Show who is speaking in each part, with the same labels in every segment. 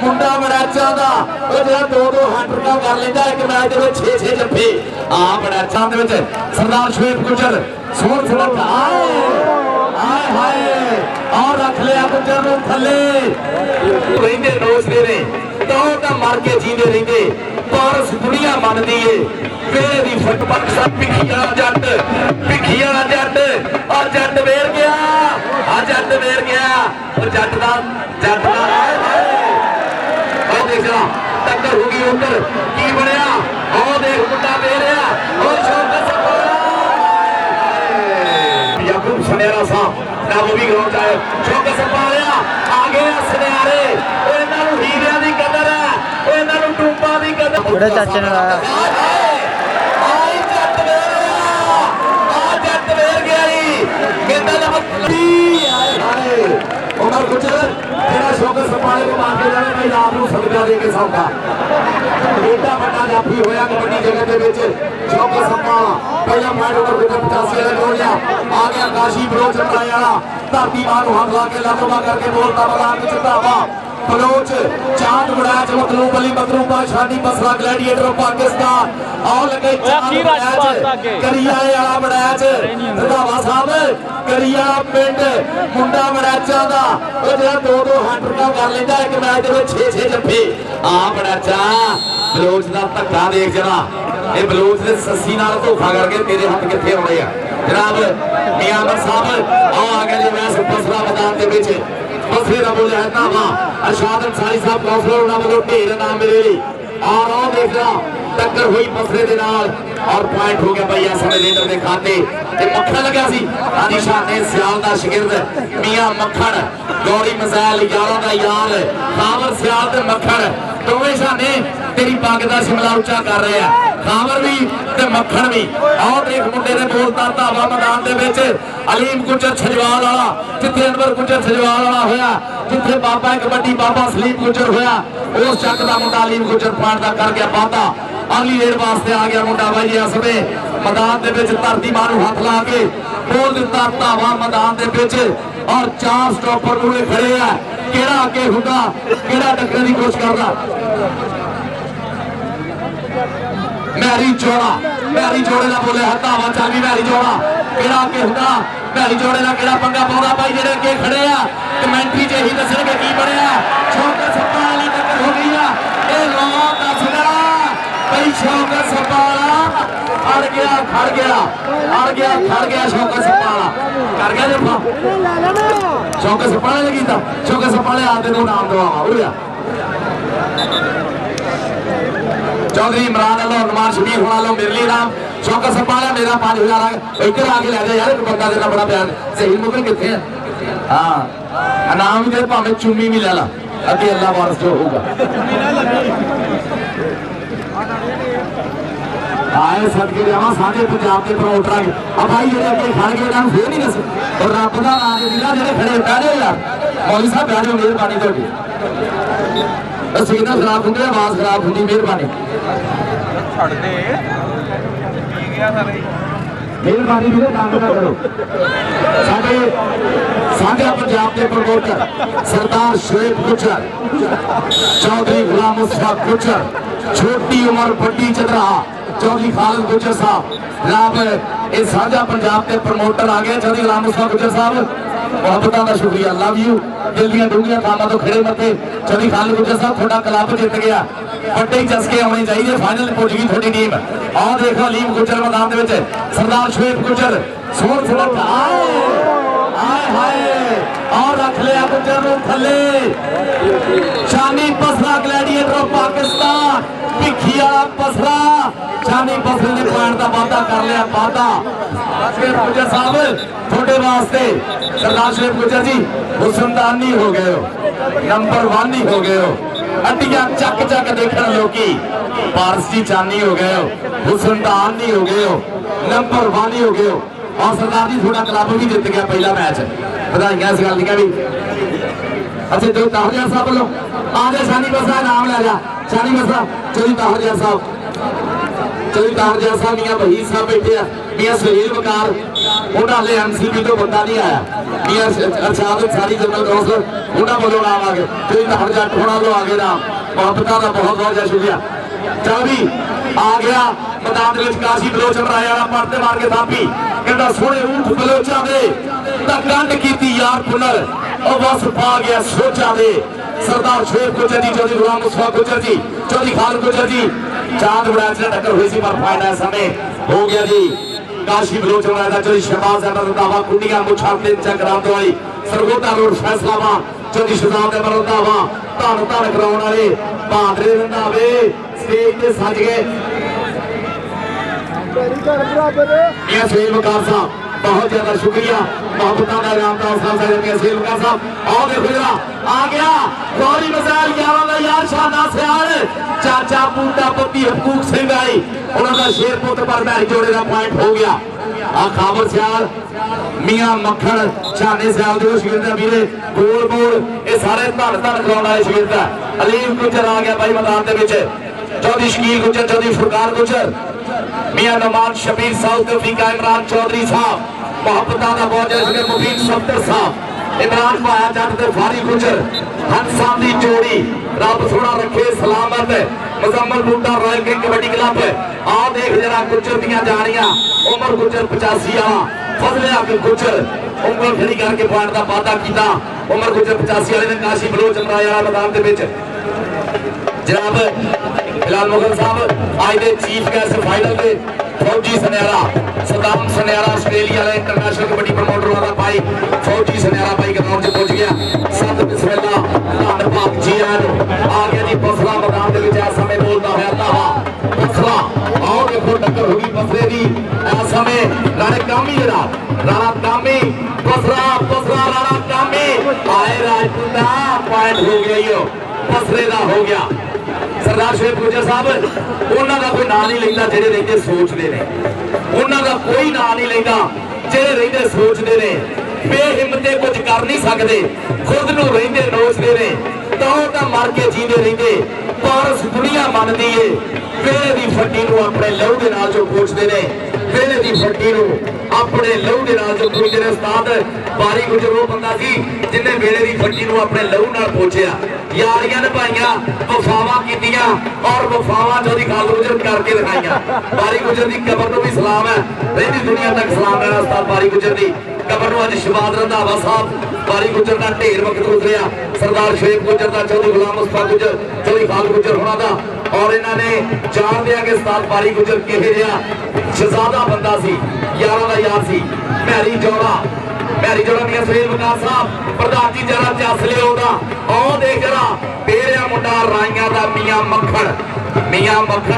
Speaker 1: मुंडा मड़ैचा का जो दो दो हैट्रिका कर लेंदा एक मैच के 6-6 जफे आ मड़ैचा दे सरदार शोएब गुजर सोहन सुरत आए हाय हाय और रख लिया गुजर नूं थले रहिंदे नोचदे ने तो मर के जींदे रहिंदे पर दुनिया मनदी है वेले दी फटपट सा भिखिया जट और जट वेर गया आ जट वेर गया और जट दा टक्कर होगी उधर की बनया और देख मुंडा वेरिया और शौकत याकूब सनेरा साहब ना वो भी ग्राउंड आए शौकत संभालिया आगे सनेरे इन्हां नूं हीरियां दी कदर है इन्हां नूं टूंबां दी कदर
Speaker 2: बड़े चाचे ने लाया
Speaker 1: जट वेर गया कहंदा उमर गुजर तेरा शौकत संभाले को मार के जाने भाई आप सदका दे के सौदा एडा बड़ा जाफी होया कबड्डी जगत के विच शौकत संभाला पहला मैच उमर गुजर 85 वाला गोल लिया आ गया काशी बलोच चमड़ाई वाला धरती मां नूं हाथ ला के लातोबा करके बोलता मैदान विच धावा बलोच चांद बड़ैच मतलूब अली मतलूबा शादी बसरा ग्लैडिएटर पाकिस्तान और लगे करिया वाला बड़ैच रंधावा साहब करिया पिंड मुंडा मड़ैचा का जो दो दो हैट्रिका कर लेंदा एक मैच के 6-6 जफे आ बड़ैचा बलोच का धक्का देख जरा ये बलोच ने सस्सी नाल धोखा करके तेरे हथ कित्थे आउणे आ जनाब मियां अमर साहब आ गया जी मैच बसरा मैदान के विच बसरे का बोलिया है धावा अरशाद अंसारी साहब काउंसलर उन्होंने वालों ढेर नाम मिले और आओ देखना टक्कर हुई बसरे के नाल और पॉइंट हो गया भाई असले लीडर के खाते मक्खन लग्या सी आदि शाह ने सियाल का शिगिरद मियां मक्खन गौरी मजैल यारों का यार खावर सियाल ते मक्खन दोवें शाने तेरी पग का शिमला उच्चा कर रहे हैं खावर भी ते मक्खन भी और एक मुंडे ने बोलता धावा मैदान के विच अलीम गुजर छजवाल वाला जिथे अनवर गुजर छजवाल वाला होया जिथे बाबा कबड्डी बाबा सलीम गुजर होया उस चक का मुंडा अलीम गुजर पॉइंट का कर गया वादा अगली रेड वास्ते आ गया मुंडा भाई जी असले मैदान के विच धरती मां नूं हथ ला के बोल दिता धावा मैदान के विच और 4 स्टॉपर पूरे खड़े है केड़ा अगे हुंदा केड़ा टक्कर की कोशिश करदा मैरी जोड़े का बोले धावा चल भी मैरी जोड़ा केड़ा अगे हुंदा मैरी जोड़े का केड़ा पंगा पाउंदा भाई जेडे अगे खड़े आ कमेंट्री च यही दसणगे की बनया शौकत सप्पा वाली टक्कर हो गई है ए लो दसदा भाई शौकत सप्पा वाला अड़ गया शौकत सप्पा वाला कर गया जब शौकत सप्पा वाले कीता शौकत सप्पा वाले आते दो नाम दवावा उड़िया चौधरी इमरान अल्लाह नुमान शबीर होना लो मेरे लिए नाम शौकत सप्पा वाला मेरा 5000 इधर आके ले जा यार एक बंदा देना बड़ा प्यार सही मुकल कितने हैं हाँ नाम भी दे भावे चुम्मी भी ले ला अगे अल्लाह वारस जो होगा आए सदके जावा सारे पंजाब के प्रमोटर अब भाई जेडे अगे खड़ गए उन्होंने फिर नहीं दस और रब का नाम दिला जेडे खड़े बैठ जाओ यार मौलवी साहब बैठ जाओ मेहरबानी थोड़ी सिग्नल खराब होंगे आवाज खराब होंगी मेहरबानी मेहरबानी भी काम ना करो साढ़े पंजाब के प्रमोटर सरदार शोएब गुजर चौधरी गुलाम मुस्तफा गुजर छोटी उम्र बड़ी चदरा चौधरी खालिद गुजर साहब जनाब ये साझा पंजाब के प्रमोटर आ गए चौधरी गुलाम मुस्तफा गुजर साहब मोहब्बत का शुक्रिया लव यू दिल दियां डूंघियां थावां तो खड़े मथे चौधरी खालिद गुजर साहब थोड़ा क्लब जित गया बड़े चस्के आने चाहिए फाइनल पहुंच गई थोड़ी टीम और देखो अलीम गुजर मैदान के सरदार शोएब गुजर सोहन सुरत आए हाय और रख लिया गुजर नूं थले शानी बसरा ग्लैडिएटर पाकिस्तान भिखी वाला बसरा शानी बसरे ने पॉइंट का वादा कर लिया वादा गुजर साहब थोड़े वास्ते सरदार शोएब गुजर जी हुसनदानी हो गए हो नंबर 1 ही हो गए हो अड्डियां चक चक देखने लोकी पारस जी चानी हो गए हो हुसनदान नहीं हो गए हो नंबर 1 ही हो गए हो और सरदार जी थोड़ा क्लब भी जीत गया पहला मैच बधाइयां इस गल दी भी अच्छा जो ताहरयार साहब बोलो आ जाए शानी बसरा नाम ले जा शानी बसरा चौधरी ताहरयार साहब चौधरी तारजा साहब मियां वहीद साहब बैठे आ मियां सुहेल वकार उन्होंने हाले MCB तो बंदा नहीं आया मियां अरशाद अंसारी जनरल काउंसलर उन्होंने बोलो नाम आ गए चौधरी तारजा ठोड़ा लो आ गए नाम मोहब्बत का बहुत बहुत शुक्रिया। चल भी आ गया मैदान में काशी बलोच राय वाला पड़ते मार के थापी कहता सोने ऊठ बलोचा दे गंढ की यार पुनर और बस पा गया सोचा दे सरदार शेख गुजर जी चौधरी गुलाम मुस्तफा गुजर जी चौधरी खान गुजर जी चांद बड़ा टक्कर हुई सी पर फायदा समय हो गया जी काशी बलोच राय का चौधरी शहबाज अहमद रंधावा कुंडिया मुछाते चक्राम दवाई सरगोदा रोड फैसलाबाद चौधरी शहजाद अहमद रंधावा धन धन कराने वाले बहादुर रंधावे स्टेज ते सज गए मियां सुहेल वकार साहब बहुत ज्यादा शुक्रिया मोहब्बत का रामदास साहब सुहेल वकार साहब और देखो जरा आ गया गौरी मजाल यार यार शाना सियाल चाचा बूटा पत्ती हकूक सिंह आई उन्होंने शेर पुत पर मैच जोड़े का पॉइंट हो गया आ खाबर सियाल मियां मक्खन शाने सियाल जो शिगिरदा वीरे गोल मोड़ ये सारे धन धन कराने वाले शिगिरदा अलीम गुजर आ गया भाई मैदान के चौधरी शकील गुजर चौधरी फुरकान गुजर मियां नमान शबीर साउथ अफ्रीका इमरान चौधरी साहब मोहब्बत का बहुत जैसे मुफीद सफ्तर साहब इमरान भाया जट ते फारी गुजर हंसा दी जोड़ी रब सोना रखे सलामत मुजम्मल बूटा रॉयल किंग कबड्डी क्लब आ देख जरा गुजर दियां जानियां उमर गुजर 85 वाला फजले आके गुजर उंगल खड़ी करके पॉइंट का वादा किया उमर गुजर 85 वाले ने काशी बलोच राय वाला मैदान के जनाब बिलाल मुगल साहब आज के चीफ गेस्ट फाइनल के फौजी सनियारा सदाम सनियारा आस्ट्रेलिया का इंटरनेशनल कबड्डी प्रमोटर वाला भाई फौजी सनियारा भाई ग्राउंड से पहुंच गया सत बिस्मिल्लाह धन्यवाद जी आ गया जी बसरा मैदान के इस समय बोलता है अल्लाह बसरा और देखो टक्कर होगी बसरे की इस समय राणे कामी जरा राणा कामी बसरा बसरा राणा कामी आए राजपूता पॉइंट हो गया यो बसरे का हो गया सरदार शेख गुजर साहब उन्होंने कोई नाम नहीं लेता जेडे रहते सोचते ने उन्होंने कोई नाम नहीं लेता जेडे रहते सोचते ने बेहिम्मते कुछ कर नहीं सकते खुद नूं रहते नोचते ने तो मर के जीते रहते पर दुनिया मनती है वेले की फट्टी नूं अपने लहू के नाल जो पोछते ने वेले की फट्टी नूं अपने लहू के नाल जो पोछते ने उस्ताद बारी गुजर वो बंदा सी जिन्हें वेले की फट्टी नूं अपने लहू नाल पोछिया यारियां निभाइयां वफावां कीतियां और वफावां चौधरी खान गुजर करके दिखाइयां बारी गुजर की कबर नूं भी सलाम है रहंदी दुनिया तक सलाम रहना उस्ताद बारी गुजर की कबर नूं अज शहबाज रंधावा साहब बारी गुजर का ढेर वक्त उतरिया सरदार शेख गुजर का चौधरी गुलाम मुस्तफा गुजर चौधरी खान गुजर होना था और इन्होंने जान दिया कि उस्ताद बारी गुजर किहे जिहा शहजादा बंदा सी यारां दा यार सी मैरी जोड़ा मियां सुहेल वकार साहब प्रधान जी जरा चस लियो दा आओ देख जरा पेरिया मुंडा राइयां दा मियां मक्खन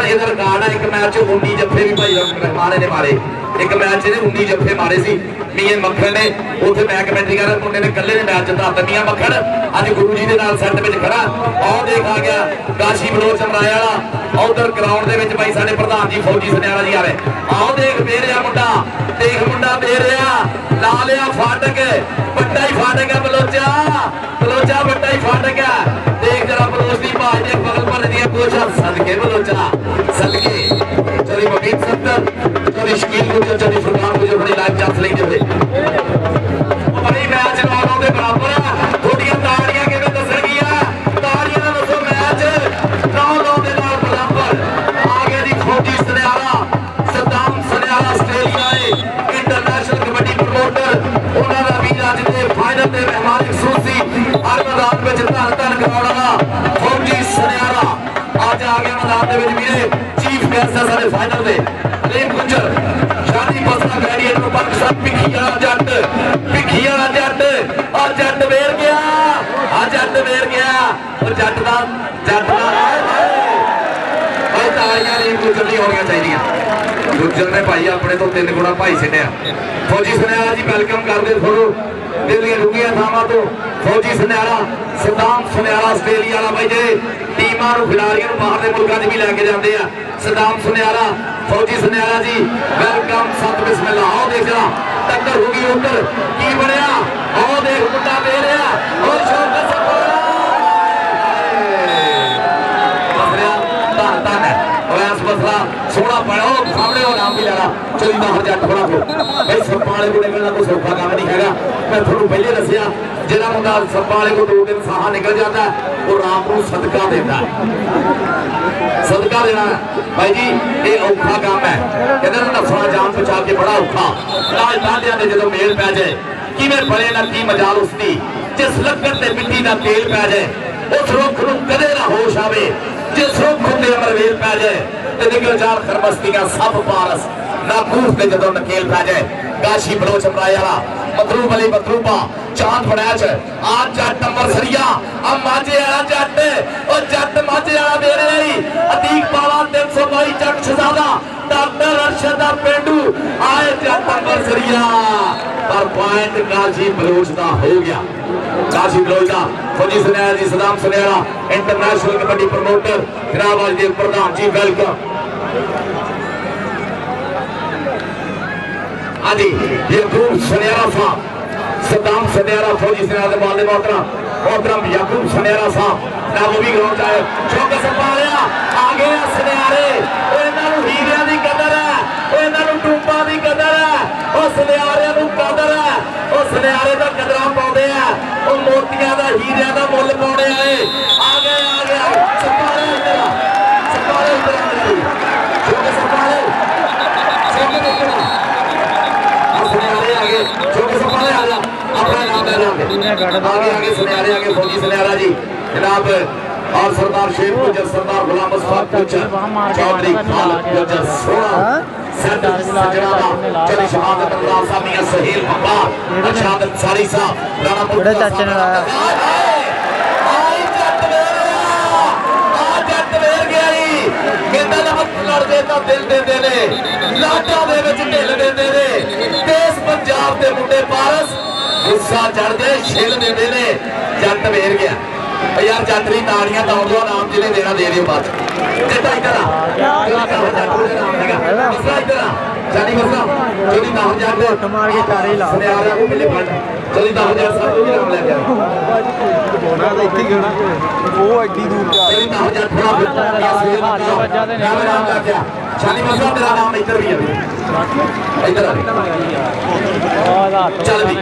Speaker 1: इधर रिकॉर्ड है एक मैच 19 जफ्फे भी भाई रहमाने ने मारे एक मैच ने 19 जफ्फे मारे सी मियां मक्खन ने उथे मैं कमेंट्री कर मुंडे ने कल्ले ने मैच जिता मियां मक्खन अज गुरु जी दे नाल सेट विच खड़ा आओ देख आ गया काशी बलोच राय वाला उधर ग्राउंड दे विच भाई साडे प्रधान जी फौजी सनियारा जी आ रहे आओ देख पेरिया मुंडा देख मुंडा पेरिया ला लिया फाटक बड़ा ही फाटक है बलोचा बड़ा ही फाटक है देख जरा बलोच की भाज दे बगल भर दिया कोशिश सदके बलोचा सदके चली मुफीद सत्तर चली शकील गुजर चली फुरकान गुजर बड़ी लाइव चांस लेंगे हुए बड़ी मैच लानों के बराबर है थोड़ियां ताड़ियां किवें दसणगियां ताड़ियां नाल दसो मैच 9-9 दे नाल बराबर आ गया जी Fauji Saniara Saddam Saniara Australia international kabaddi promoter उन्होंने भी अज के फाइनल के मेहमान खूसी हर मैदान में धन धन कराने वाला फौजी सनियारा अज आ गया मैदान के मेरे चीफ गेस्ट है सारे फाइनल में अलीम गुजर शादी बसरा ग्रेडिएट पाकिस्तान भिखिया जट और जट वेर गया और जट का तालियां अलीम गुजर दी होनी चाहिए गुजर ने भाई अपने तो 3 गुणा भाई छड्या फौजी सनियारा जी वेलकम करते थोड़ो दिल दी रुकिया थावां तो फौजी सनियारा सदाम सनियारा आस्ट्रेलिया वाला भाई जे टीमां नूं खिडारियां नूं बाहर दे मुल्कां 'च भी लैके जांदे आ सदाम सनियारा फौजी सनियारा जी वेलकम सत बिस्मिल्लाह आओ देख जरा टक्कर होगी उधर की बनया आओ देख मुंडा दे रहा और शौकत बसरा धन धन है और इस बसरा सोहना पाया थोड़ा भाई सप्पा वाले को निकलना कोई सौखा काम नहीं है। मैं थोड़ा पहले दसिया जिहड़ा मुंडा सप्पा वाले को 2 दिन साह निकल जाता है वो राम को सदका देता है, सदका देना भाई जी ये औखा काम है। कहते नफसा जान बचा के बड़ा औखा राजधानिया ने जो मेल पै जाए कि मैं बड़े ना की मजाल उसकी जिस लकड़ ते मिट्टी का तेल पै जाए उस रुख नूं कदे ना होश आवे, जिस रुख उत्ते अमरवेल पै जाए ते निकल जान खरमस्तियां सब पारस नाकूस ते जदों नकेल पै जाए। काशी बलोच अमराए वाला मतरूब अली मतरूबा चांद बनाया च आ जट अंबरसरिया आ माझे वाला जट ओ जट माझे वाला मेरे आई अतीक पावा 322 जट शहजादा डॉक्टर अरशद पेंडू आए जट अंबरसरिया पर पॉइंट काशी बलोच दा हो गया। काशी बलोच दा फौजी सुनेरा जी सदाम सुनेरा इंटरनेशनल कबड्डी प्रमोटर जनाब आज दे प्रधान जी वेलकम। हाँ जी याकूब सुनेरा साहब सदाम सुनेरा फौजी सुनेरा वाले मोहतरम याकूब सुनेरा साहब ना वो भी ग्राउंड आए चौका संभालिया आगे सुनेरे हीरिया की कदर है टूपा की कदर है सुनेरिया कदर है सुनेरे का कदर पाते हैं मोतिया का हीरिया का मुल पाने आए आ गए संभाले चौके संभाले सुनियारे आगे चौके संभाले आ जा अपना नाम ले जाओगे आगे सुनियारे आगे फौजी सुनियारा जी जनाब और सरदार शेख गुजर सरदार गुलाम मुस्तफा गुजर चौधरी खालिद गुजर सोना सैयद सजनादा चली शहादत अल्लाह साहब मियां सहील अब्बास शहादत सारी साहब राणा
Speaker 2: बड़े चाचे ने लाया
Speaker 1: आई जट वेर गया कहंदा लहत लड़दे तां दिल देंदे ने लाडा दे विच ढिल देंदे ने देश पंजाब दे मुंडे पारस गुस्सा चढ़दे छिल देंदे ने जट वेर गया यार जट दी ताड़ियां दौड़ दो नाम जिन्हें देना दे दियो बात जेटा इधर जानी मसला चौधरी दाहर जट
Speaker 2: मार के चारे ला
Speaker 1: सुनियारा को मिले फंड चौधरी दाहर जट साहब को भी नाम ले गया
Speaker 2: होना तो इतनी गना वो एडी दूर जा
Speaker 1: चौधरी दाहर जट थोड़ा नाम ले गया जानी मसला तेरा नाम इधर भी है इधर आ चल भी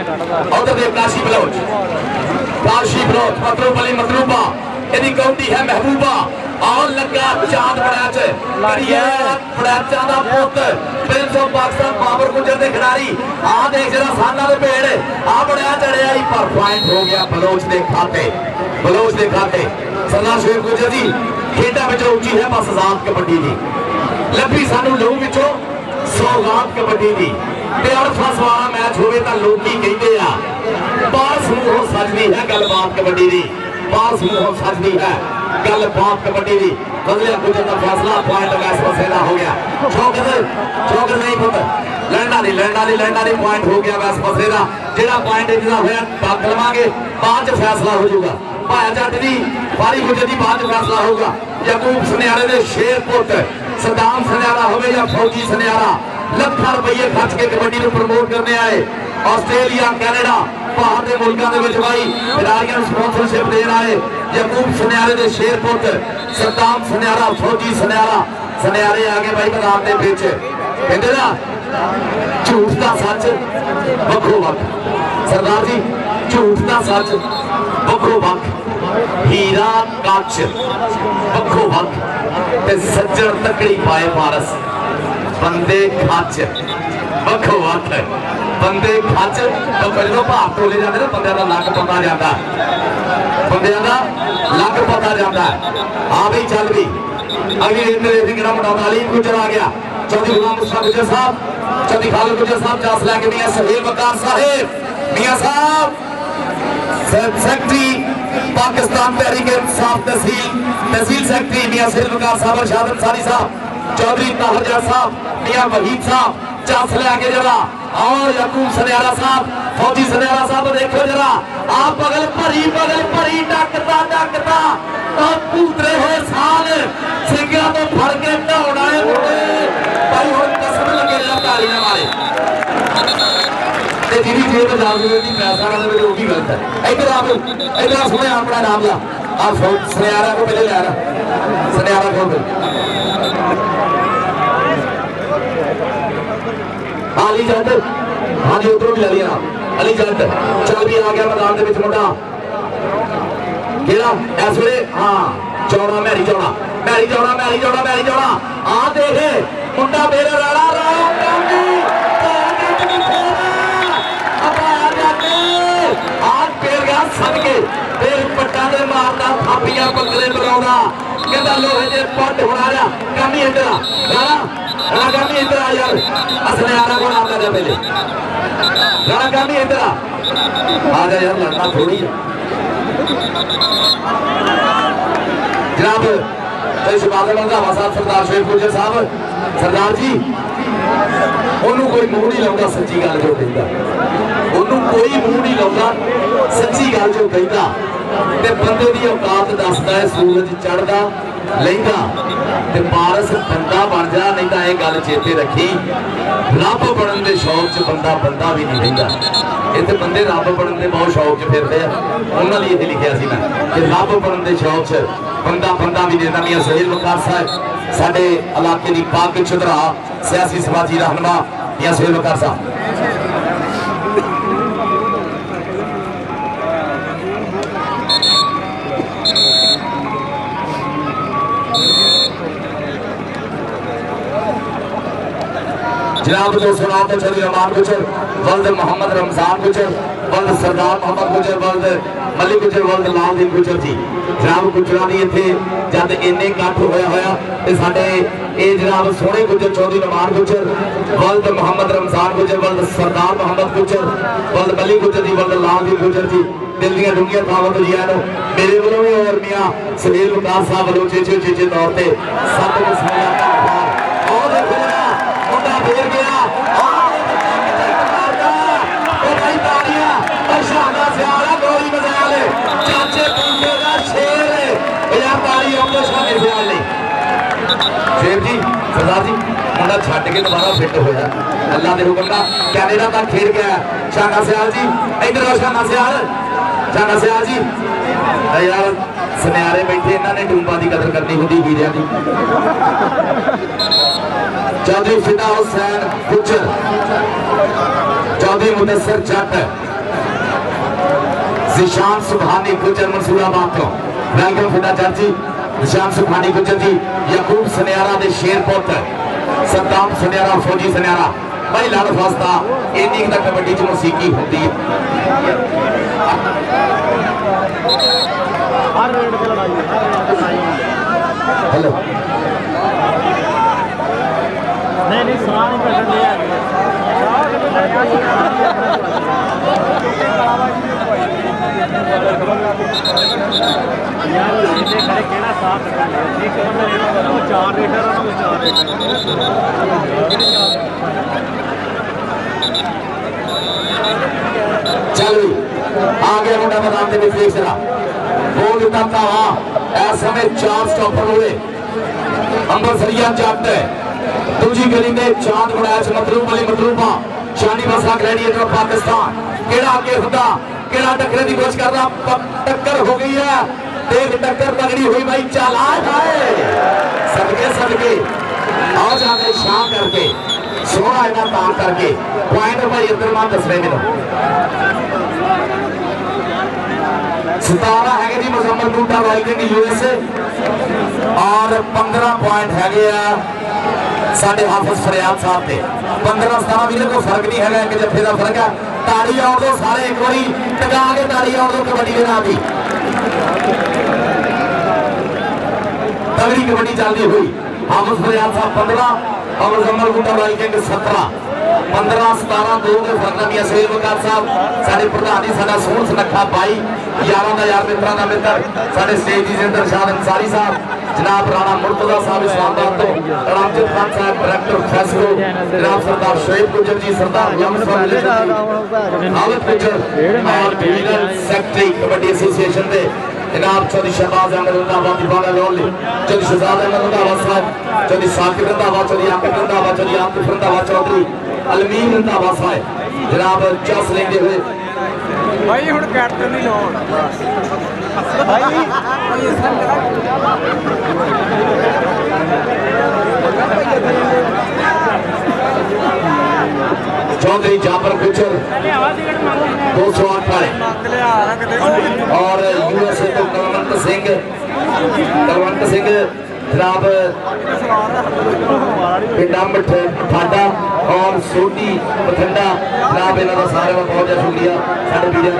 Speaker 1: उधर देव काशी बलोच काशी बलोच मतरूब अली मतरूबा यदि काउंटी है महबूबा और लगा चांद बड़ा बड़ा दा पुत प्रिंस ऑफ पाकिस्तान बाबर गुजर दे खिलाड़ी आ देख जरा साना दे पेड़ आ बड़ा चढ़िया ही पर पॉइंट हो गया बलोच दे खाते सरदार शेख गुजर जी खेडा विच उची है बस आजाद कबड्डी दी लभी सानू लहू विचों सौगात कबड्डी दी ते अड़फस वाला मैच होवे तां लोकी कहंदे आ बार समूहों सजदी है गलबात कबड्डी दी बार समूहों सजदी है गलबात कबड्डी दी बदलिया गुजर का फैसला पॉइंट वैस बसेरा हो गया चौक नहीं पुत लैंडा नहीं पॉइंट हो गया वैस बसेरा जेड़ा पॉइंट इतना होया बात लवांगे बाद च फैसला हो जाऊगा भाया जट दी बारी गुजर दी बाद च फैसला होगा याकूब सुनियारे दे शेर पुत सदाम सुनियारा होवे या फौजी सुनियारा लाखां रुपये खर्च के कबड्डी को प्रमोट करने आए ऑस्ट्रेलिया कैनेडा बाहर के मुल्कों के भाई खिलाड़ियों स्पॉन्सरशिप देना है याकूब सुनियारे दे शेर पुत सदाम सुनियारा फौजी सुनियारा सुनियारे आगे भाई मैदान के बीच कहते ना झूठ का सच वक्रो वक सरदार जी झूठ का सच वक्रो वक हीरा कच वक्रो वक सज्जन तकड़ी पाए पारस बंदे खच वक्रो वक बंदे खच जो भार तोले जाते ना बंद का लक पता जाता बंद का लक पता जाता है हाँ भाई चल भी अगली रेसिंग मुंडा तालीम गुजर आ गया चौधरी गुलाम मुस्तफा गुजर साहब चौधरी खालिद गुजर साहब चांस लैके मियां सहील वकार साहिब मियां साहब सेक्रेटरी पाकिस्तान तहरीक इंसाफ तहसील सेक्रेटरी मियां सहील वकार साहब शहादत अंसारी साहब चौधरी ताहर साहब मियां वहीद साहब चांस लैके जरा और याकूब सुनियारा साहब फौजी सुनियारा साहब देखो जरा आप बगल भरी डकता और पूतरे हुए साल सिंगा तो फड़ के दौड़ा है भाई हुण कसम लगे ताली ना मारे ते जिहदी जेब जागदे दी पैसा ना दे वो भी गलत है इधर सुने अपना नाम ला आप सुनियारा को पहले ले रहा सुनियारा को अली जट हाँ जी उधरों भी ले लिया अली जट चल भी आ गया मैदान के विच मुंडा केड़ा इस वे हाँ चौड़ा मैरी चौड़ा मैरी चौड़ा मैरी चौड़ा मैरी चौड़ा आ देखे मुंडा मेरे राणा सदके फिर पट्टा दे मारदा थापियां बकले बनाउंदा कहंदा लोहे दे पट होना जा कमी इधर राणा राणा कमी इधर आ यार असले आरा को नाम दे पहले राणा कमी इधर आ जा यार लड़ना थोड़ी है जनाब शहबाज रंधावा साहब सरदार शेख गुर्जर साहब सरदार जी ਉਹਨੂੰ ਕੋਈ ਮੂੰਹ ਨਹੀਂ ਲਾਉਂਦਾ ਸੱਚੀ ਗੱਲ ਜੋ ਕਹਿੰਦਾ ਉਹਨੂੰ ਕੋਈ ਮੂੰਹ ਨਹੀਂ ਲਾਉਂਦਾ ਸੱਚੀ ਗੱਲ ਜੋ ਕਹਿੰਦਾ ਤੇ ਬੰਦੇ ਦੀ ਔਕਾਤ ਦੱਸਦਾ ਹੈ ਸੂਰਜ ਚੜ੍ਹਦਾ ਲਹਿੰਦਾ ਤੇ ਪਾਰਸ ਬੰਦਾ ਬਣ ਜਾ ਨਹੀਂ ਤਾਂ ਇਹ ਗੱਲ ਚੇਤੇ ਰੱਖੀ ਰੱਬ ਬਣਨ ਦੇ ਸ਼ੌਕ 'ਚ ਬੰਦਾ ਬੰਦਾ ਵੀ ਨਹੀਂ ਰਹਿੰਦਾ ਇਹ ਤੇ ਬੰਦੇ ਰੱਬ ਬਣਨ ਦੇ ਬਹੁਤ ਸ਼ੌਕ 'ਚ ਫਿਰਦੇ ਆ ਉਹਨਾਂ ਲਈ ਇਹ ਲਿਖਿਆ ਸੀ ਮੈਂ ਕਿ ਰੱਬ ਬਣਨ ਦੇ ਸ਼ੌਕ 'ਚ ਬੰਦਾ ਬੰਦਾ ਵੀ ਰਹਿੰਦਾ ਮੀਆਂ ਸੁਹੇਲ ਵਕਾਰ ਸਾਹਿਬ ਸਾਡੇ ਇਲਾਕੇ ਦੀ ਪਾਕ ਚੁਧਰਾ सियासी समाजी रहनुमा या सुहेल वकार साहब जनाब दोस्तों नाम तो चली रमान गुजर वल्द मोहम्मद रमजान गुजर वल्द सरदार मोहम्मद गुजर वल्द मलिक गुजर वल्द लाल दिन गुजर जी जनाब गुजरां दी इत्थे जद इन्ने इकट्ठ होया ते साडे ਇਹ जनाब सोहने गुजर चौधरी रमान गुजर वल्द मोहम्मद रमजान गुजर वल्द सरदार मोहम्मद गुजर वल्द मली गुजर जी वल्द लाल दी गुजर जी दिल दी डूंघियां थावां तो जी आनो मेरे वालों भी और मियां सुहेल वकार साहब वालों चेचे तौर ते सत मसला का और देखो ना मुंडा फेर गया सियारा गोरी मजाल चाचे पूछे का शेर यार तारी आउंदा शाने सियाल नहीं शेर जी सरदार जी मुंडा छड्ड के दोबारा फिट होया अल्लाह दे हुक्म नाल कैनेडा तक खेल गया शाना सियाल जी इधर आओ शाना सियाल जी यार सुनयारे बैठे इन्होंने डूंबा की कदर करनी होंगी हीरिया की चौधरी फिदा हुसैन गुजर चौधरी मुदस्सिर जट जिशान सुभानी गुजर मंसूराबाद तो रंगल फिदा जट जी निशान सुखानी गुजर जी यकूब सुनियारा दे शेर पुत्र सद्दाम सुनियारा फौजी सुनियारा भाई लड़ फसता इन्नी तक कबड्डी च मौसीकी होती है हेलो नहीं सवाल चलो आ गया मुंडा मैदान के देख जरा बोल दिता था इस समय 4 स्टॉपर हुए अंबरसरिया जट दूजी गली में चांद गुड़ैच मतलूब अली मतलूबा शानी मसला ग्लैडिएटर पाकिस्तान केड़ा आगे हुंदा केड़ा टक्कर की कोशिश कर रहा टक्कर हो गई है देख टक्कर तगड़ी हुई भाई चालाक है सदके आओ जाके शाम करके सोना इतना काम करके पॉइंट भाई इधरमान दस रहे मिलो 17 है जी मुजम्मल बूटा वाइकिंग यूएसए और 15 पॉइंट है साढ़े हाफिज फरियाद साहब के 15-17 भी कोई फर्क नहीं है एक जफे का फर्क है ताड़ी आउट दो सारे एक बार टका के ताड़ी आउट दो कबड्डी के नाम की तगड़ी कबड्डी चलती हुई हाफिज फरियाद साहब 15 और मुजम्मल बूटा वाइकिंग 17 15-17 दो के फर्क मियां सुहेल वकार साहब साडे प्रधान जी साडा सोहन सुनखा भाई यारों का यार मित्रों का मित्र साडे स्टेज जी इरशाद अंसारी साहब जनाब राणा मुर्तजा साहब इस्लामाबाद तो रामजद खान साहब डायरेक्टर फैसलो जनाब सरदार शोएब गुजर जी सरदार हालत गुजर और डिवीजनल सेक्रेटरी कबड्डी एसोसिएशन के जनाब चौधरी शहबाज अहमद रंधावा दीवाना लोली चौधरी शहजाद अहमद रंधावा साहब चौधरी साकिब रंधावा चौधरी आकिब रंधावा चौधरी आतिफ रंधावा चौधरी अलमीन रंधावा साहब जनाब चस लेंदे हुए भाई हुण कैप्टन नहीं लाउण भाई चौधरी जाबर गुजर 208 वाले और यूएसए तो कुलवंत सिंह जनाब पिंडा ठाडा और सोटी बठिंडा जनाब इन्हों का सारे का बहुत ज़्यादा शुक्रिया साढ़े वीर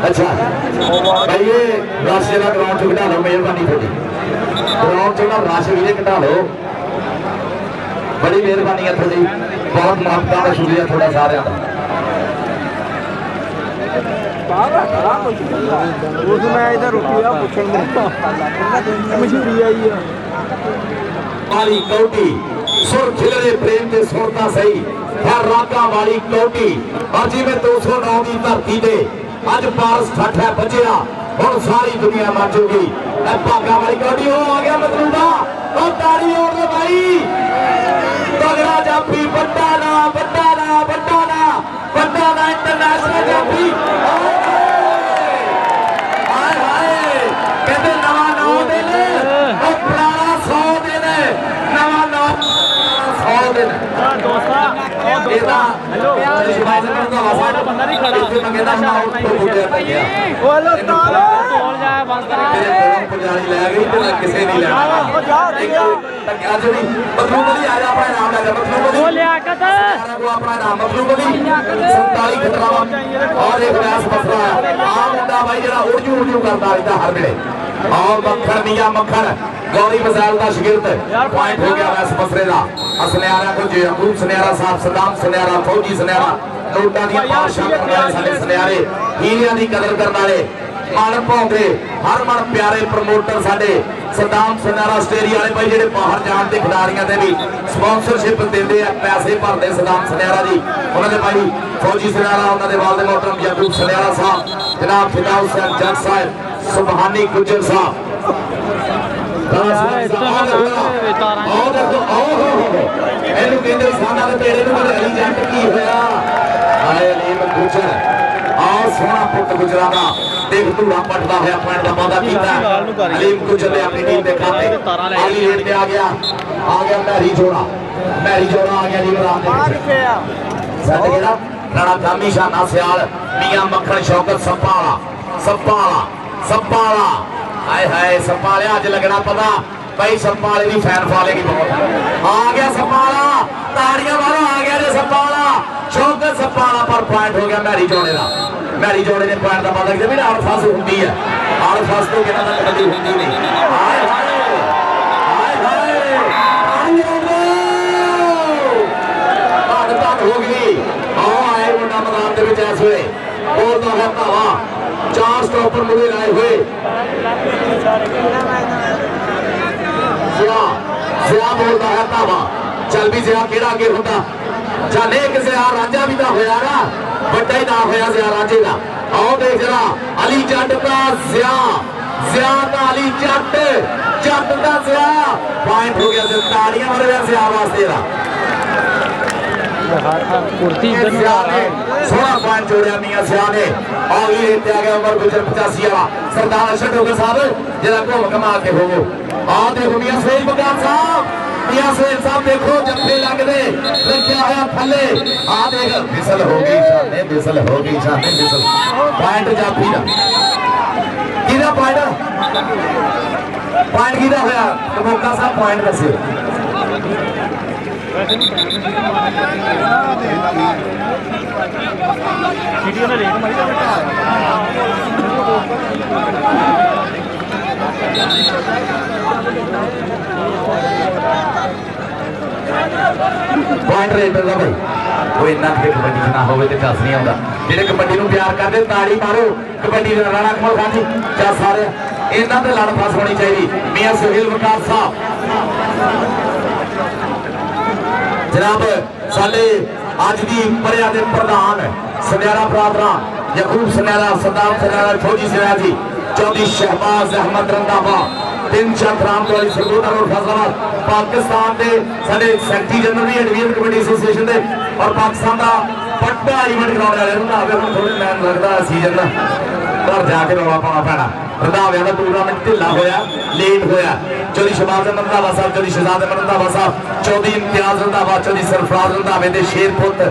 Speaker 1: अच्छा भाई ये रश जरा ग्राउंड चो घटा लो मेहरबानी थोड़ी ग्राउंड चो ना रश भी घटा लो बड़ी मेहरबानी है थोड़ी बहुत माफता का शुक्रिया थोड़ा सारे
Speaker 2: उस मैं इधर रुकिया पूछने मशहूरी आई है
Speaker 1: वाली कौटी सुर खिलरे प्रेम के सुरता सही है रागा वाली कौटी और जिवें 209 की धरती दे अज पारस ठठ है बचिया हुण सारी दुनिया मचूगी भागा वाली कौटी हो आ गया मतलूबा और ताड़ी और दे भाई तगड़ा जाफी बड़ा ना इंटरनेशनल जाफी हाय हाय कहते नवा 9 दिन और पुराना 100 दिन नवा 9 100 दिन मक्खन गौरी मसाल का शिगिरद पॉइंट हो गया वैस मसरे का सुनियारा को यकूब सुनियारा साहब सदाम सुनियारा फौजी सुनियारा नोटा दी बादशाह करने वाले साडे सुनियारे हीरियां दी कदर करने वाले मन भौंदे हर मन प्यारे प्रमोटर साडे सदाम सुनियारा आस्ट्रेलिया वाले भाई जेडे बाहर जाण दे खिडारियां दे भी स्पॉन्सरशिप देंदे आ पैसे भरदे सदाम सुनियारा जी उन्हां दे भाई फौजी सुनियारा उन्हां दे वालिद मोहतरम यकूब सुनियारा साहब जनाब फिदा हुसैन जग साहब सुबहानी गुजर साहब सोना पुट गुजरा का देख धूड़ा पटदा होया पॉइंट का वादा कीता अलीम गुजर ने अपनी टीम के खाते आली रेड पे आ गया मैरी जोड़ा आ गया लीवर सेट केड़ा राणा कामी शाना सियाल मियां मक्खन शौकत सप्पाला हाय हाय सप्पाले अज लगना पता भाई सप्पाले की फैन फॉलोइंग बहुत आ गया सप्पाला ताड़ियां मारो आ गया जे सप्पाला शौकत सप्पाला पर पॉइंट हो गया मैरी जोड़े ने पॉइंट का पता कि आड़ फस होंगी है आड़ फस तो बिना तक कभी होंगी नहीं हाय हाय हो गई आए मुंडा मैदान के इस वे बोलता है भावा 4 स्टॉपर मुझे लाए हुए जिया बोलता है भावा चल भी जिया केड़ा अगे होता जाने एक जिया रांझा भी तो होया ना बड़ा ही नाम होया जिया रांझे का आओ देख जरा अली जट का जिया का अली जट का जिया पॉइंट हो गया ताड़ियां मारे जिया वास्ते सोना पॉइंट जोड़िया मियां सिया ने और ये आ गया उमर गुजर 85 वाला सरदार अरशद होगा साहब जरा घूम घमा के होवो आ देखो मियां सुहेल बगान साहब देखो जफ्फे लगदे रखिया होया थल्ले आ देख फिसल हो गई शाने फिसल पॉइंट जाफी दा किदा पॉइंट किदा होया कमोका साहब पॉइंट दस्यो पॉइंट रेडर का भाई कोई इन्ना कि कबड्डी ना हो दस नहीं आता जेडे कबड्डी प्यार करते ताड़ी मारो कबड्डी राणा कमल खान जी जा सारे इन्हों से लड़ फस होनी चाहिए मियां सुहेल वकार साहब जनाब साडे अज की परिया के प्रधान सुनियारा बरादरा यकूब सुनियारा सरदार सुनियारा फौजी सुनियारा जी चौधरी शहबाज अहमद रंधावा तीन शाखराम वाली सरगोदा रोड फैसलाबाद पाकिस्तान के साडे सैकटरी जनरल भी एडवीएम कमेटी एसोसीएशन के और पाकिस्तान का बड़ा इवेंट कराने वाले रंधावे को थोड़े मैन लगता है सीजन घर जाके रौला पाना पैना रंधावे का टूर्नामेंट ढिला होया लेट होया चौधरी शहबाज अहमद रंधावा साहब चौधरी शहजाद अहमद रंधावा साहब चौधरी इम्तियाज रंधावा चौधरी सरफराज रंधावे के शेर पुत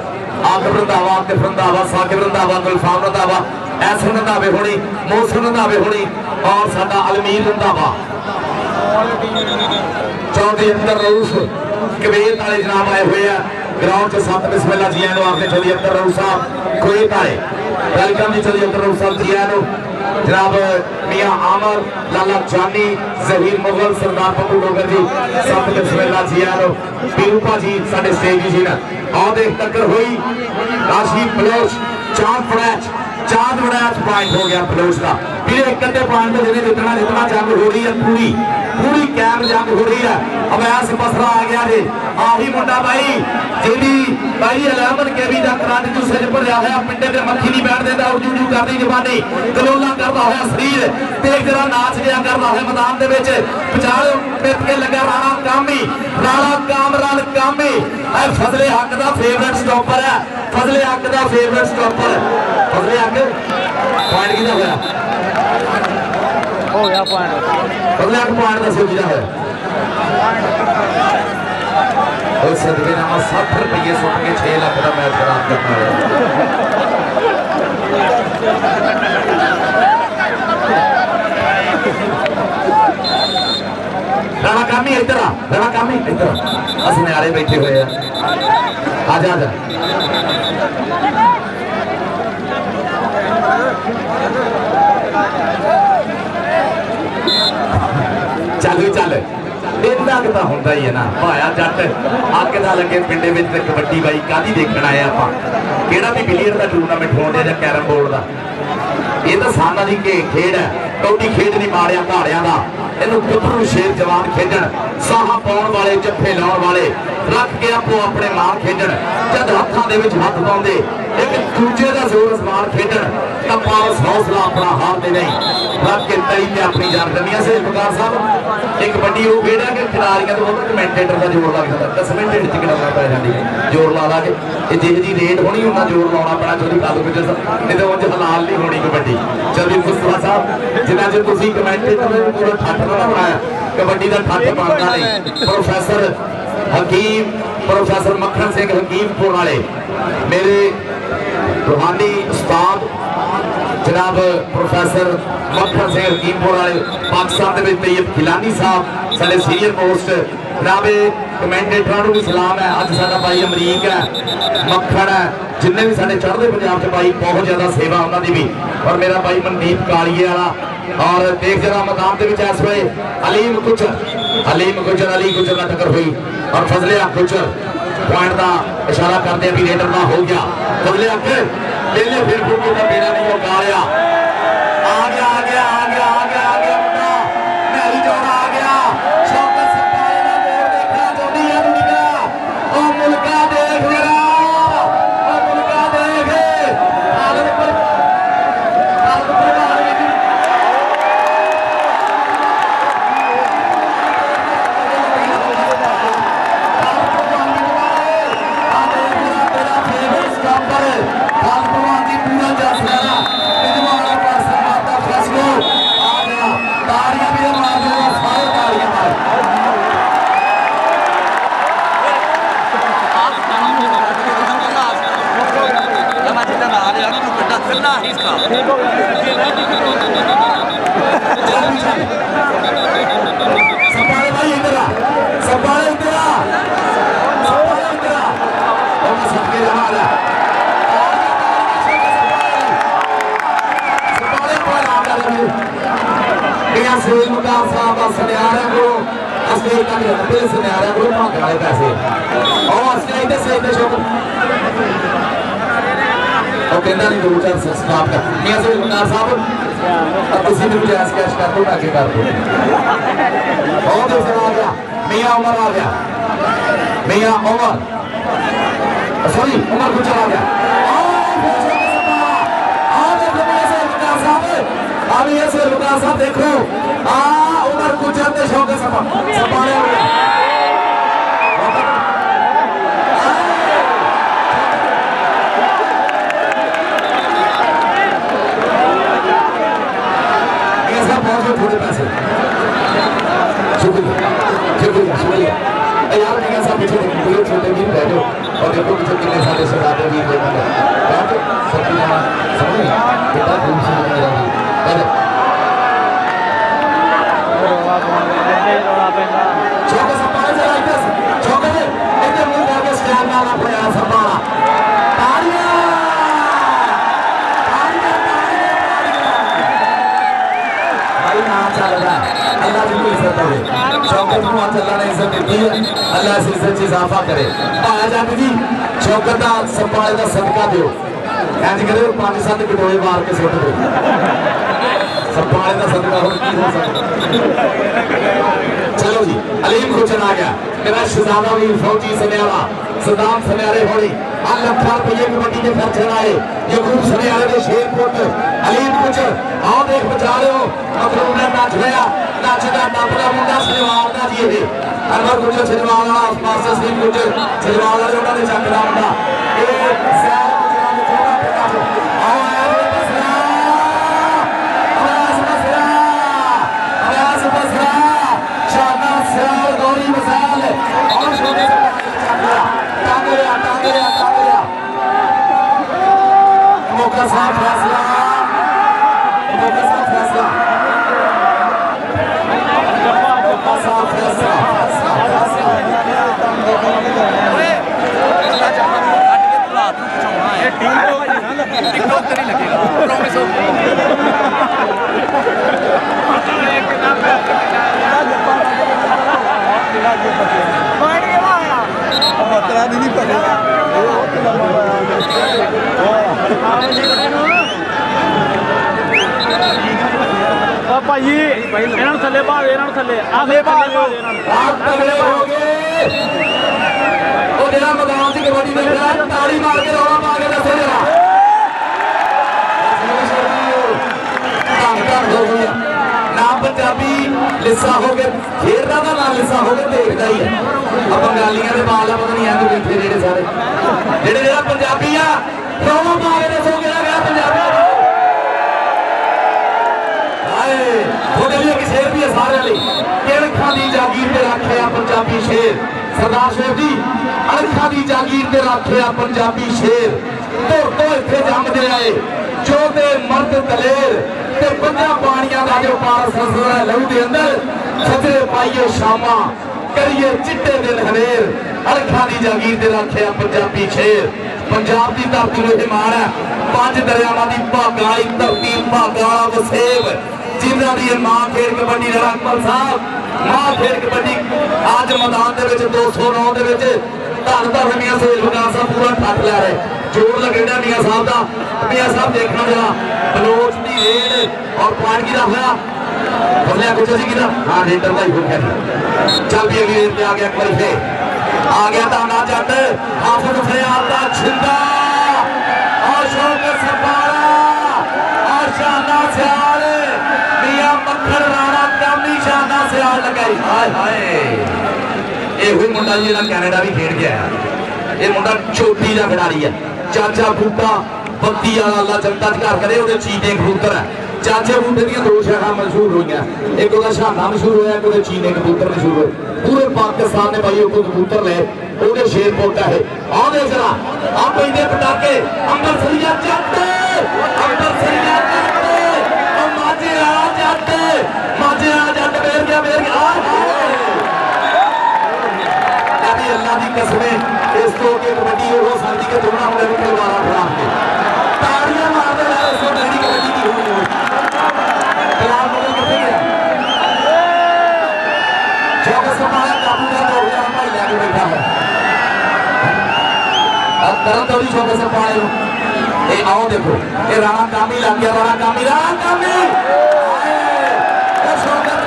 Speaker 1: आकिब रंधावा आकिफ रंधावा साकिब रंधावा गुलफाम रंधावा ऐसन रंधावे होनी मोहसिन रंधावे होनी और साडा अलमीर रंधावा चौधरी अंदर रऊफ कवेत वाले जनाब आए हुए हैं ग्राउंड से सत बिस्मिल्लाह जी आए आपने चौधरी अंदर रऊफ साहब कुवैत वाले वेलकम जी चौधरी अंदर रऊफ साहब जी आए जनाब मियां आमर लाला जानी जहीर मुगल सरदार पप्पू डोगर जी सत बिस्मिल्लाह जी आए पीरू भाजी साडे स्टेज जी ने और देख टक्कर हुई राशि बलोच चांद बड़ैच पॉइंट हो गया बलोच का फिर एक अद्धे पॉइंट जिन्हें जितना जंग हो रही है पूरी कैम जंग हो रही है अवैस मसला आ गया जी आही मुंडा भाई जी भाई अलहमद केवी का करंट जूसे च भरिया होया पिंडे ते मक्खी नहीं बैठ देता उजू करदी जवानी गलोला करता होया शरीर तेज जरा नाच गया करता है मैदान दे विच विचार पिट के लगा राणा कामी फजले हक का फेवरेट स्टॉपर है फजले हक का फेवरेट स्टॉपर फजले हक पॉइंट किहदा होया हो गया पॉइंट फजले हक पॉइंट दसो किहदा होया और सदके नामा 60 रुपये सुट के 6 लाख का मैच खराब करना है राणा कामी इधर आ राणा कामी इधर अस न्यारे बैठे हुए हैं आजा आजा चल इन्ना कि होंदा ही है ना भाया जट अग ना लगे पिंडे में कबड्डी बाई कादी देखना आए आप केड़ा भी बिलियन का टूर्नामेंट होने या कैरम बोर्ड का ये तो साना की खेड है कौडी खेड नहीं माड़िया घाड़िया का इनू गुथरू शेर जवान खेडन साहा पाउण वाले जफ्फे लाउण वाले रख के आपो अपने मां खेडन जद हत्थां दे विच हत्थ पाउंदे एक दूजे का जोर असमान खेडन तां पास हौसला अपना हार दे नहीं रख के तरी ते अपनी जान करनी से बकार साहब एक बड़ी वो खेड है कि खिलाड़ियों तो कमेंटेटर का जोर लग जाता 10 मिनट टिकट ला पै जाती जोर ला ला के जिह जी रेट होनी उन्ना जोर लाना पैना चौधरी कालू गुजर नहीं तो उंज हलाल नहीं होनी कबड्डी चौधरी मुस्तफा साहब जिन्ना चਿਰ ਤੁਸੀਂ कमेंटेटर पूरा ठट्ठ ना बनाया कबड्डी का ठट्ठ बनता नहीं प्रोफैसर मक्खन सिंह हकीमपुर वाले मेरे रूहानी उस्ताद जनाब प्रोफैसर मक्खन सिंह हकीमपुर वाले पाकिस्तान के तैयब खिलानी साहब साढ़े सीनियर पोस्ट जनाब कमेंटेटर भी सलाम है अज साडा भाई अमरीक है मक्खन है जिन्हें भी साढ़े चढ़ते पंजाब से भाई बहुत ज्यादा सेवा उन्होंने भी और मेरा भाई मनदीप कालीए वाला और देख जरा मैदान के इस वे अलीम गुजर अली गुजर का टक्कर हुई और फजले हक गुजर पॉइंट का इशारा करते भी रेडर का हो गया फजले हक पहले फिर का बेड़ा नहीं वो गालिया आ गया मैरी जोड़ा आ गया शौकत सपाले का बोर्ड देखना दुनिया दुनिया ओ मुल्का देख जरा ओ मुल्का देख आलम पर देखो अनवर गुजर ते शौकत संभाले हुए थोड़े पैसे शुक्रिया शुक्रिया शुक्रिया यार मैं सब पीछे पूरे छोटे भी बैठो और देखो पीछे कितने सारे शराबे भी बैठो सबकी नाम समझ बेटा घूम से मेरा भी बैठो छोटे संभाले जरा इधर छोटे इधर मुंह करके स्टैंड में अपने यहाँ संभाला तालियां अल्लाह की इज्जत करे शौकत को अल्लाह ने इज्जत दी है अल्लाह से इज्जत इजाफा करे भाया जाट जी शौकत का संभाले का सदका दियो इंज करे 5-7 कटोरे मार के सुट दो संभाले का सदका हो की हो सकता चलो जी अलीम खुचन आ गया मेरा शहजादा वीर फौजी सनेवाला सदाम सनेवाले होली लखा रुपये कबड्डी के खर्च आए यकूब सनेवाले के शेर पुत्र अलीम खुचन आओ देख बचा रहे हो मखलूम ने नच रहा नचदा नपदा मुंडा सलवार दा जी ये अनवर गुजर सलवार वाला मास्टर सिंह गुजर सलवार वाले उन्होंने चकदा मुंडा ये सैर गुजरात थोड़ा पिटा आओ आवाज बसरा शाना सयाल गौरी मसाल और छोटे टांगरिया मौका साफ फैसला
Speaker 2: भाई इन्होंने थले भाग इन्होंने थले आगे भाग तगड़े हो गए ਉਹ ਜਿਹੜਾ ਮੈਦਾਨ ਦੀ ਕਬੱਡੀ ਦੇ ਖਿਡਾਰੀ ਤਾੜੀ ਮਾਰ ਕੇ ਰੌਲਾ ਪਾ ਕੇ ਦੱਸੋ ਜਰਾ ਧੰਨ ਹੋ ਗਈ ਨਾ ਪੰਜਾਬੀ ਲਿੱਸਾ ਹੋ ਕੇ ਖੇਡਦਾ ਦਾ ਨਾ ਲਿੱਸਾ ਹੋ ਕੇ ਦੇਖਦਾ ਹੀ ਹੈ ਆ ਬੰਗਾਲੀਆਂ ਦੇ ਬਾਲ ਆ ਪਤਾ ਨਹੀਂ ਐਂ ਬੈਠੇ ਜਿਹੜੇ ਸਾਰੇ ਜਿਹੜਾ ਪੰਜਾਬੀ ਆ ਰੌਲਾ ਪਾ ਕੇ ਦੱਸੋ ਕਿਹੜਾ ਗਿਆ ਪੰਜਾਬੀ ਹਾਏ ਤੁਹਾਡੇ ਲਈ ਇੱਕ ਸ਼ੇਰ ਵੀ ਹੈ ਸਾਰਿਆਂ ਲਈ ਕਿਹੜਖਾਂ ਦੀ ਜਾਗੀਰ ਤੇ ਰੱਖਿਆ ਪੰਜਾਬੀ ਸ਼ੇਰ सरदार शेख जी अरखा की जागीर ते रखिया पंजाबी शेर धुर तो इत्थे जमदे आए जो दे मर्द दलेर ते पंजा पानियां दा जो पार ससरा लहू दे अंदर सजरे पाइए शामा करिए चिट्टे दिन हनेर अरखा की जागीर ते रखिया पंजाबी शेर पंजाब की धरती नु हिमान है 5 दरियावां दी भागां वाली धरती भागां वाला वसेब जिन्हां दी मां खेड़ कबड्डी अकबर साहब मां खेड़ कबड्डी आज मैदान दे विच 209 दे विच धन धन मियां सहेल बगान साहब पूरा ठक लै रहे जोर लगेड़ा मियां साहब दा मियां साहब देखना जरा बलोच दी रेड और पानी दा होया बल्ले कुछ जी कीदा हां रेडर दा ही हो गया चल भी अगली रेड पे आ गया एक बार फिर आ गया ताना जट हाफिज फरियाद दा छिंदा और शौकत सरपारा और शाना सियाल मियां मक्खन राणा कामी शाना सियाल लगाई हाय हाय ਇਹ ਮੁੰਡਾ ਜਿਹੜਾ ਕੈਨੇਡਾ ਵੀ ਖੇਡ ਗਿਆ ਇਹ ਮੁੰਡਾ ਛੋਟੀ ਦਾ ਖਿਡਾਰੀ ਹੈ ਚਾਚਾ ਬੂਟਾ ਬੱਤੀ ਵਾਲਾ ਅੱਲਾ ਜਨਤਾ ਚ ਘਰ ਕਰੇ ਉਹਦੇ ਚੀਨੇ ਕਬੂਤਰ ਹੈ ਚਾਚੇ ਬੂਟੇ ਦੀਆਂ 2 ਸ਼ਾਖਾਂ ਮਸ਼ਹੂਰ ਹੋਈਆਂ ਇੱਕ ਉਹਦਾ ਸ਼ਾਨਾ ਮਸ਼ਹੂਰ ਹੋਇਆ ਇੱਕ ਉਹਦੇ ਚੀਨੇ ਕਬੂਤਰ ਮਸ਼ਹੂਰ ਹੋਏ ਪੂਰੇ ਪਾਕਿਸਤਾਨ ਨੇ ਭਾਈ ਉਹ ਕਬੂਤਰ ਲਏ ਉਹਦੇ ਸ਼ੇਰ ਪੋਤਾ ਹੈ ਆਹ ਦੇਖ ਜਰਾ ਆ ਪੈਂਦੇ ਪਟਾਕੇ ਅੰਮ੍ਰਿਤਸਰੀਆ ਜੱਟ ਅੰਮ੍ਰਿਤਸਰੀਆ ਜੱਟ ਉਹ ਮਾਝੇ ਵਾਲਾ ਜੱਟ ਵੇਰ ਗਿਆ अल्लाह की कसमें इस तो के कबड्डी हो सकती है दोनों मुंडे को तलवार खराब के ताड़ियां मारते रहे इसको बड़ी कबड्डी की हुई खिलाफ मुंडे कितने गया शौकत संभाला काबू का हो गया भाई लेके बैठा है अब तरह तोड़ी शौकत संभाले ये आओ देखो ये राणा कामी लग गया राणा कामी शौकत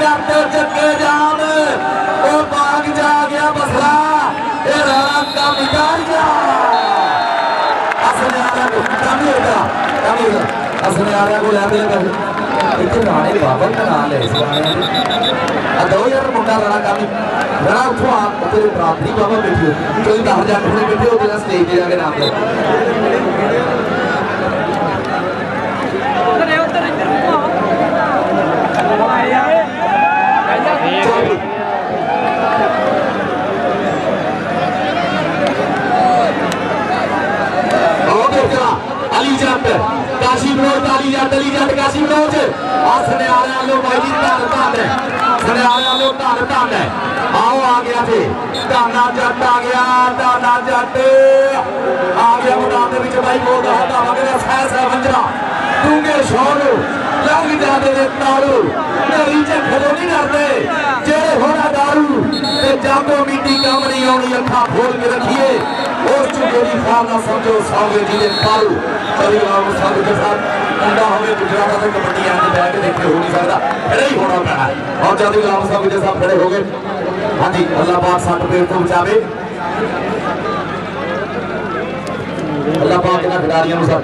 Speaker 2: करते चक्के जाम वो भाग जा गया बसरा ये रात का मिटार गया असलियत ਕਾਮੀ ਇਧਰ ਕਾਮੀ ਇਧਰ ਅਸਨੇ ਆ ਰਿਹਾ ਕੋ ਲੈ ਦੇ ਪੈਸੇ ਇੱਥੇ ਰਾਣੇ ਬਾਬਾ ਦਾ ਨਾਮ ਲੈ ਸੀ ਆ ਦੋ ਯਾਰ ਮੁੰਡਾ ਰਾਣਾ ਕਾਮੀ ਰਾਣਾ ਉੱਥੋਂ ਆ ਤੇਰੇ ਪ੍ਰਾਪਤੀ ਬਾਬਾ ਬੈਠੀ ਕੋਈ 10,000 ਖੜੇ ਬੈਠੇ ਉਹ ਜਿਹੜਾ ਸਟੇਜ ਤੇ ਜਾ ਕੇ ਨਾਮ ਲੈ अली जट काशी मनोज अली जट काशी मनोज आ सनियारे वालों भाई जी धन धन है सनियारे वालों धन धन है आओ आ गया थे धाना जट आ गया धाना जट आ गया मैदान के विच भाई बोल रहा धावा सह वंजरा डूंगे शोर लंघ जाते ने तारू मेरी च खलो नहीं डरते जेड़े होना दारू ते जागो मिट्टी कम नहीं आनी अखा खोल के रखिए उस चुकेरी खान ना समझो सावे जी ने पारू कभी राम साहब के साथ मुंडा हमें गुजरात से कबड्डी आने बैठ के देखते हो नहीं सकता खड़े ही होना पैना और जब राम साहब के साथ खड़े हो गए हाँ जी अल्लाह पाक सट पेड़ को बचावे अल्लाह पाक इन्हां खिडारियों नूं सर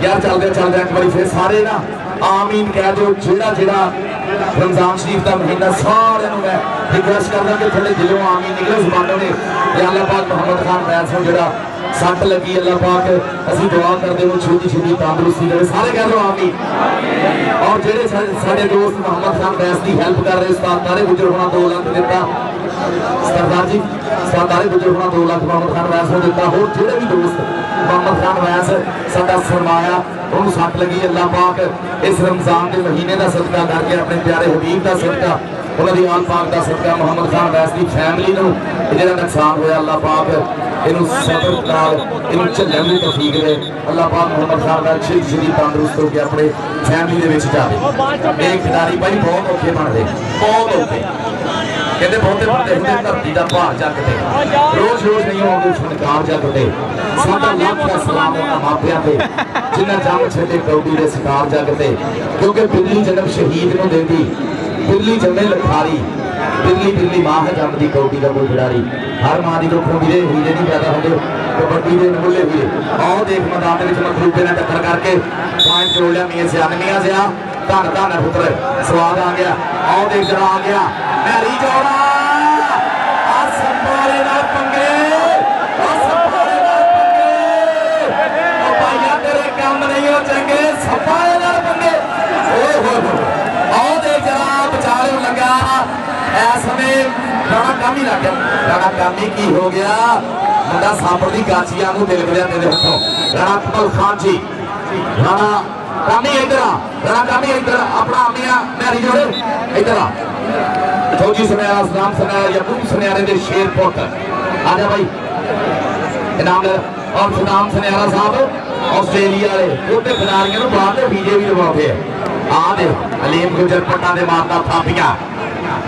Speaker 2: यार चलदे एक बारी फिर सारे ना आमीन कह दो जेड़ा जेड़ा रमजान शरीफ का महीना सारे मैं रिक्वेस्ट करदा कि थोड़े दिलों आमीन निकले जुबानों ने अल्लाह पाक मोहम्मद खान वैस नूं जेड़ा सट लगी अल्लाह पाक असीं दुआ करदे हो छोटी छोटी तंदुरुस्ती दे सारे कह लो आमीन और जेड़े साडे दोस्त मोहम्मद खान वैस की हेल्प कर रहे उस्ताद तारे गुजर होना 2 लाख दिता सरदार जी उस्ताद तारे गुजर होना 2 लाख मोहम्मद खान वैस नूं दिता होर जेड़े भी दोस्त मोहम्मद खान वैस साडा फरमाया उन्होंने सट लगी अल्लाह पाक इस रमजान के महीने का सदका करके अपने प्यारे हबीब का सदका उन्होंने आल पाक का सदका मोहम्मद खान वैस की फैमिली को जो नुकसान होया अल्लाह पाक इनू सबर नाल इनू झल्लण दी तौफीक दे अल्लाह पाक मोहम्मद खान वैस छिड़ी छिड़ी तंदुरुस्त होकर अपने फैमिली के विच जावे एक खिडारी भाई बहुत औखे बनते बहुत औखे कहते बहुते बंदे होंगे धरती का भार जगते रोज रोज नहीं होंगे फनकार जगते साडा लाख सलाम उन्हां मापियां ते जिन्हां जम छड्डे कौडी दे शिकार जगते क्योंकि बिल्ली जन्म शहीद नूं देंदी बिल्ली जन्मे लखारी बिल्ली बिल्ली मां है जमदी कौडी का कोई खिडारी हर मां दी कोखों हीरे हीरे नहीं पैदा होंदे कबड्डी दे मुल्ले हीरे आओ देख मैदान दे विच मतलूबे ने टक्कर करके पॉइंट जोड़ लिया मियां सियान मियां सिया धन धन है पुत्र स्वाद आ गया आओ देख जरा आ गया मैरी जोड़ा आ संभाले नाल पंगे आ संभाले नाल पंगे ओ भाईया तेरे काम नहीं हो चंगे संभाले नाल पंगे ओए होए आओ देख जरा बचाने लगा ऐ समय राणा कामी लग गया राणा कामी की हो गया मुंडा सापड़ दी गाचियां नूं दिल गया तेरे हथों राणा कमल खान जी राणा कामी इधर आ राणा कामी इधर अपना मियां मैरी जोड़े इधर आ फौजी सुनैरा सलाम सुनैरा यकूब सुनैरे दे शेर पुत आजा भाई इनाम और सलाम सुनैरा साहब ऑस्ट्रेलिया वाले छोटे खिडारियों नूं बाहर दे बीजे भी लवाते आ दे अलीम गुजर पट्टा दे मारदा थापियां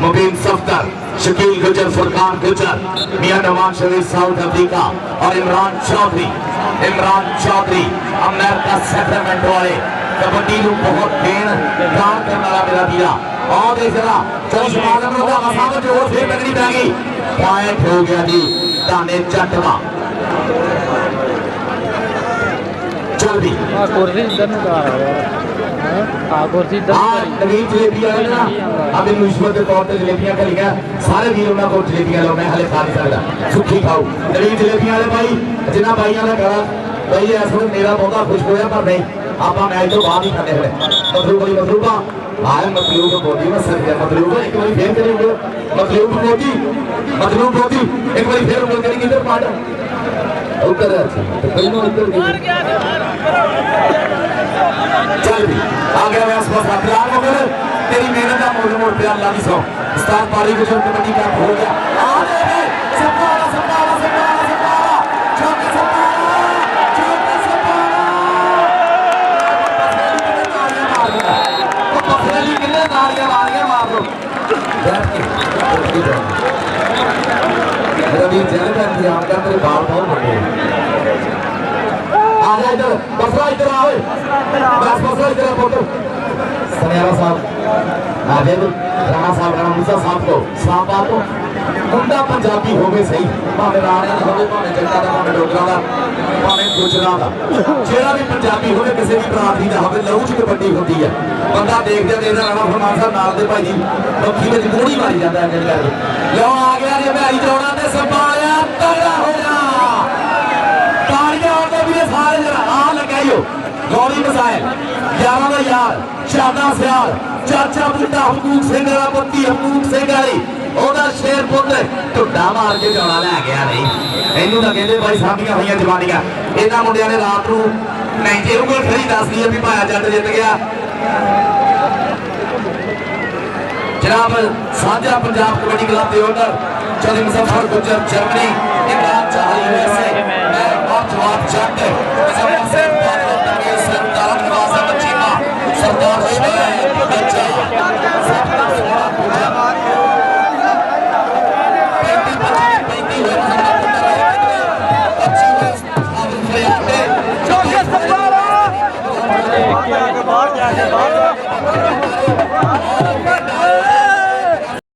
Speaker 2: मुबीन सफ्तर शकील गुजर फुरकान गुजर मियां नवाज शरीफ साउथ अफ्रीका और इमरान चौधरी अमेरिका सैक्रामेंटो वाले कबड्डी नूं बहुत देन दान करने वाला मेरा वीरा और देख जरा चल शुमार नंबर का साहब जो फिर लगनी पै गई पॉइंट हो गया जी धाने चटवा चल भी
Speaker 3: कुर्सी इधर नु आ रहा कुर्सी इधर
Speaker 2: नवीन जलेबी वाले ना अब इन रिश्वत के तौर पर जलेबियां खरीदा सारे वीर उन्होंने को जलेबियां लो मैं हले खा नहीं सकता सुखी खाओ नवीन जलेबियां वाले भाई जिन्होंने भाइयों का गला भाई इस वक्त मेरा बहुता खुश होया पर नहीं आप मैच तो बाद ही खाने हले मतलूब भाई मतलूबा आए मतलूब मोदी में सर गया मतलूब एक बार फिर करेंगे मतलूब मोदी एक बार फिर उंगल करेंगे इधर पार्ट उधर अच्छा तो कहीं उधर चल भी आ गया मैं आसपास फिलहाल मगर तेरी मेहनत का मोड़ मोड़ पे अल्लाह की सौ उस्ताद पारी को छोड़ कबड्डी का हो गया आ गए सपारा सपारा सपारा सपारा चौके सपारा चौके सपारा पफली कितने नारियां मार दो बैठ के मेरा भी जेल का इंतजाम कर तेरे बाल बहुत बड़े आ जा इधर बसरा इधर आओ बस बसरा इधर फोटो सनियारा साहब आगे राणा साहब राणा मूसा साहब को सलाम आपको ਮੁੰਡਾ ਪੰਜਾਬੀ ਹੋਵੇ ਸਹੀ, ਭਾਵੇਂ ਰਾਣਿਆਂ ਦਾ ਹੋਵੇ, ਭਾਵੇਂ ਜੱਟਾਂ ਦਾ, ਭਾਵੇਂ ਡੋਗਰਾਂ ਦਾ, ਭਾਵੇਂ ਗੁਜਰਾਂ ਦਾ, ਜਿਹੜਾ ਵੀ ਪੰਜਾਬੀ ਹੋਵੇ, ਕਿਸੇ ਵੀ ਬਰਾਦਰੀ ਦਾ ਹੋਵੇ, ਲਹੂ 'ਚ ਕਬੱਡੀ ਹੁੰਦੀ ਹੈ। ਬੰਦਾ ਦੇਖਦੇ ਦੇਖਦਾ ਰਾਣਾ ਫਰਮਾਨ ਸਾਹਿਬ ਨਾਲ ਦੇ ਭਾਈ ਜੀ ਮੱਖੀ ਵਿੱਚ ਗੋਲੀ ਮਾਰੀ ਜਾਂਦਾ ਹੈ ਕਰਕੇ। ਲਓ ਆ ਗਿਆ ਜੀ ਭਾਈ ਜੋੜਾ ਤੇ ਸੰਭਾਲਿਆ, ਤਗੜਾ ਹੋ ਜਾ, ਤਾੜੀਆਂ ਆਉਂਦੇ ਵੀ ਸਾਰੇ ਜਰਾ ਆ ਲਗਾਈਓ। ਗੌਰੀ ਮਸਾਇਲ ਯਾਰਾਂ ਦਾ ਯਾਰ, ਸ਼ਾਦਾ ਸਿਆਲ, ਚਾਚਾ ਬੁੱਢਾ ਹਕੂਕ ਸਿੰਘ ਵਾਲਾ ਪੱਤੀ, ਹਕੂਕ ਸਿੰਘ ਵਾਲੀ ਉਹਦਾ ਸ਼ੇਰ ਪੁੱਤਰ ਢੁੱਡਾ ਮਾਰ ਕੇ ਜੋੜਾ ਲੈ ਗਿਆ। ਨਹੀਂ ਇਹਨੂੰ ਤਾਂ ਕਹਿੰਦੇ ਭਾਈ ਸਾਡੀਆਂ ਹੋਈਆਂ ਜਵਾਨੀਆਂ। ਇਹਨਾਂ ਮੁੰਡਿਆਂ ਨੇ ਰਾਤ ਨੂੰ ਨੈਂਜੇ ਉਂਗਲ ਖੜੀ ਦੱਸਦੀ ਹੈ ਵੀ ਭਾਇਆ ਜੱਟ ਜਿੱਤ ਗਿਆ। ਜਨਾਬ ਸਾਂਝਾ ਪੰਜਾਬ ਕਬੱਡੀ ਕਲੱਬ ਦੇ owner Chaudhary Muzaffar Gujjar Germany, Imran Chahli USA, ਮੈਂ ਬਹੁਤ ਜਵਾਬ ਜੱਟ